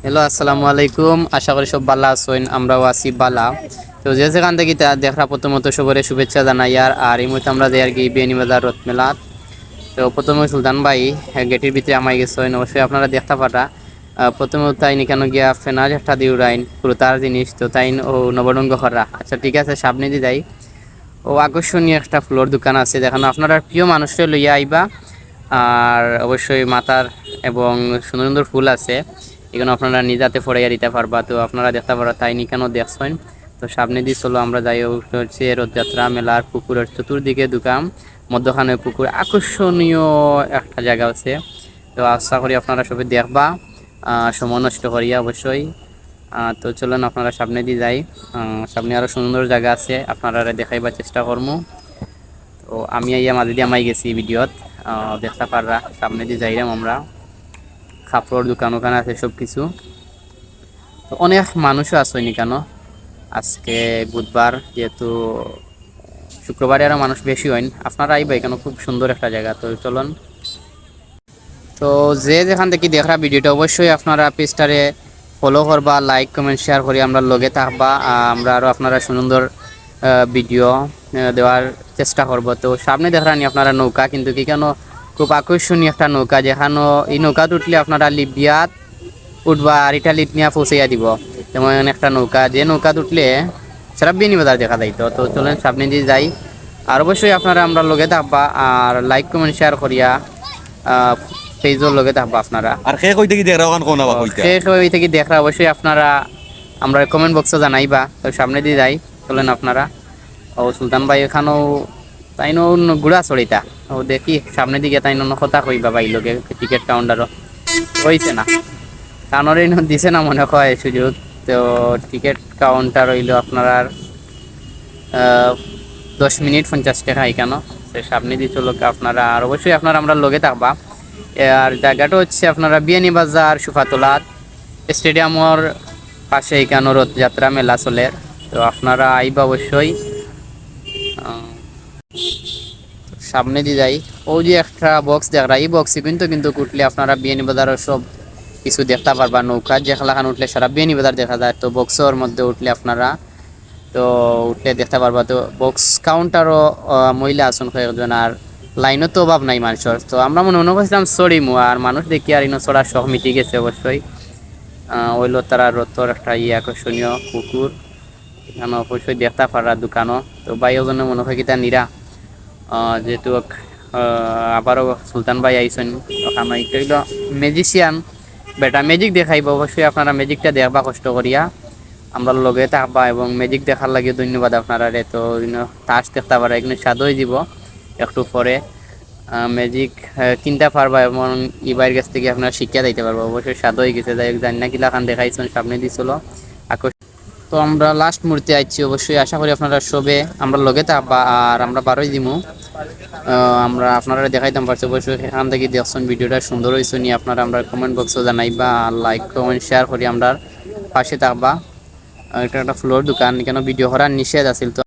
Hello, আসসালামু আলাইকুম। আশা করি সব ভালো আছেন, আমরাও আছি বালা। তো যে যেখান থেকে দেখা প্রথমত সবরে শুভেচ্ছা জানাই। আর এই মুহূর্তে আমরা যাই আর কি বিয়ানীবাজার রথ মেলাত। তো প্রথমে সুলতান ভাই গেটের ভিতরে আমায় গেছেন, অবশ্যই আপনারা দেখতে পারা। প্রথমে তাই কেন গিয়া ফেনার একটা দিয়ে উড়াইন পুরো তার জিনিস তো তাই ও নবরঙ্গ করা। আচ্ছা ঠিক আছে, সামনে দিয়ে যাই। ও আকর্ষণীয় একটা ফ্লোর দোকান আছে, দেখানো আপনারা প্রিয় মানুষটা লইয়া আইবা। আর অবশ্যই মাতার এবং সুন্দর সুন্দর ফুল আছে, এখানে আপনারা নিজাতে ফড়াইয়া দিতে পারবা। তো আপনারা দেখতে পারা তাই নি কেন দেখছেন। তো সামনে দিয়ে চলো আমরা যাই। হচ্ছে রথযাত্রা মেলার পুকুরের চতুর্দিকে দোকান, মধ্যখানে পুকুর, আকর্ষণীয় একটা জায়গা আছে। তো আশা করি আপনারা সবাই দেখবা, সময় নষ্ট করিয়া অবশ্যই। তো চলুন আপনারা সামনে দিয়ে যাই। সামনে আরো সুন্দর জায়গা আছে, আপনারা দেখাইবার চেষ্টা করবো। তো আমি আইয়া মাঝে দিয়ে আমাই গেছি ভিডিওত, দেখতে পাররা। সামনে দিয়ে যাইলাম আমরা, কাপড়ের দোকান ওখানে আছে সব কিছু। তো অনেক মানুষও আসেনি কেন, আজকে বুধবার যেহেতু, শুক্রবারে আরও মানুষ বেশি হয়। আপনারা আইবা, এখানে খুব সুন্দর একটা জায়গা। তো চলুন। তো যে যেখান থেকে দেখা ভিডিওটা অবশ্যই আপনারা পেজটারে ফলো করবা, লাইক কমেন্ট শেয়ার করি আমরা লগে থাকবা। আমরা আরও আপনারা সুন্দর ভিডিও দেওয়ার চেষ্টা করব। তো সামনে দেখানি আপনারা নৌকা, কিন্তু কি কেন খুব আকর্ষণীয় একটা নৌকা, যেখানে এই নৌকাত উঠলে আপনারা লিবিয়াত উঠবা আর এটা লিট নিয়ে পৌঁছাইয়া দিব। যেমন একটা নৌকা, যে নৌকাত উঠলে সারা বিয়ানীবাজার দেখা যাইতো। তো চলেন সামনে দিয়ে যাই। আর অবশ্যই আপনারা আমরা লগে থাকবা, আর লাইক কমেন্ট শেয়ার করিয়া পেজের লগে থাকবা আপনারা। আর কে কই থেকে দেখরা কোন না কইতা শেষ হয়ে থেকে দেখা অবশ্যই আপনারা আমরা কমেন্ট বক্সে জানাইবা। তো সামনে দিয়ে যাই, চলেন আপনারা। ও সুলতান ভাই এখানেও তাই গুড়া চড়িতা। ও দেখি সামনে দিকে তাই কথা কইবা ভাই লোকে টিকিট কাউন্টারও হইছে না, কারণের দিছে না মনে হয় সুযোগ। তো টিকিট কাউন্টার হইল আপনার 10 মিনিট 50 টাকা এখানে। সে সামনে দিয়ে চলো আপনারা, আর অবশ্যই আপনারা আমরা লগে থাকবা। আর জায়গাটা হচ্ছে আপনারা বিয়ানীবাজার সুফাতলাত স্টেডিয়ামের পাশে, এখানে রথযাত্রা মেলা চলে। তো আপনারা আইবা অবশ্যই। সামনে দিয়ে যাই। ও যে একটা বক্স দেখা, এই বক্সে কিন্তু উঠলে আপনারা বিয়ানীবাজারের সব কিছু দেখতে পারবা। নৌকা যে খেলাখান উঠলে সারা বিয়ানীবাজার দেখা যায়। তো বক্সের মধ্যে উঠলে আপনারা তো উঠলে দেখতে পারবা। তো বক্স কাউন্টারও মহিলা আসন কয়েকজন, আর লাইনও তো অভাব নাই মানুষের। তো আমরা মনে করছিলাম সরিমু, আর মানুষ দেখি আর ইনো চড়ার শখ মিটি গেছে অবশ্যই। ওইলো তারা রথর একটা আকর্ষণীয় পুকুর, এখানে অবশ্যই দেখতে পারা দোকানও। তো ভাই ওজনে মনে হয় কিতা নিরা, যেহেতু আবারও সুলতান ভাই আইসেন ওখানে। এটা হইল ম্যাজিশিয়ান, বেটা ম্যাজিক দেখাইব। অবশ্যই আপনারা ম্যাজিকটা দেখবা কষ্ট করিয়া, আমরা লগে থাকবা। এবং ম্যাজিক দেখার লাগে ধন্যবাদ আপনারা। তো তাস দেখতে পারা, এখানে স্বাদ হয়ে যাব একটু পরে। ম্যাজিক কিনতে পারবা এবং ইবাইয়ের কাছ থেকে আপনারা শিক্ষা দিতে পারবা। অবশ্যই স্বাদ হয়ে গেছে, যাই হোক জানি না কিলা খান দেখাইছেন সামনে দিছিল। তো আমরা লাস্ট মুহূর্তে আইছি, অবশ্যই আশা করি আপনারা সবে আমরা লগে থাকবা। আর আমরা বারোই দিমু, আমরা আপনারা দেখাইতাম পারছি। অবশ্যই এখান থেকে দেখছেন ভিডিওটা সুন্দর হয়েছে নি, আপনারা আমরা কমেন্ট বক্সে জানাইবা, আর লাইক কমেন্ট শেয়ার করি আমরা পাশে থাকবা। এটা একটা ফ্লোর দোকান, কেন ভিডিও করার নিষেধ আছিল। তো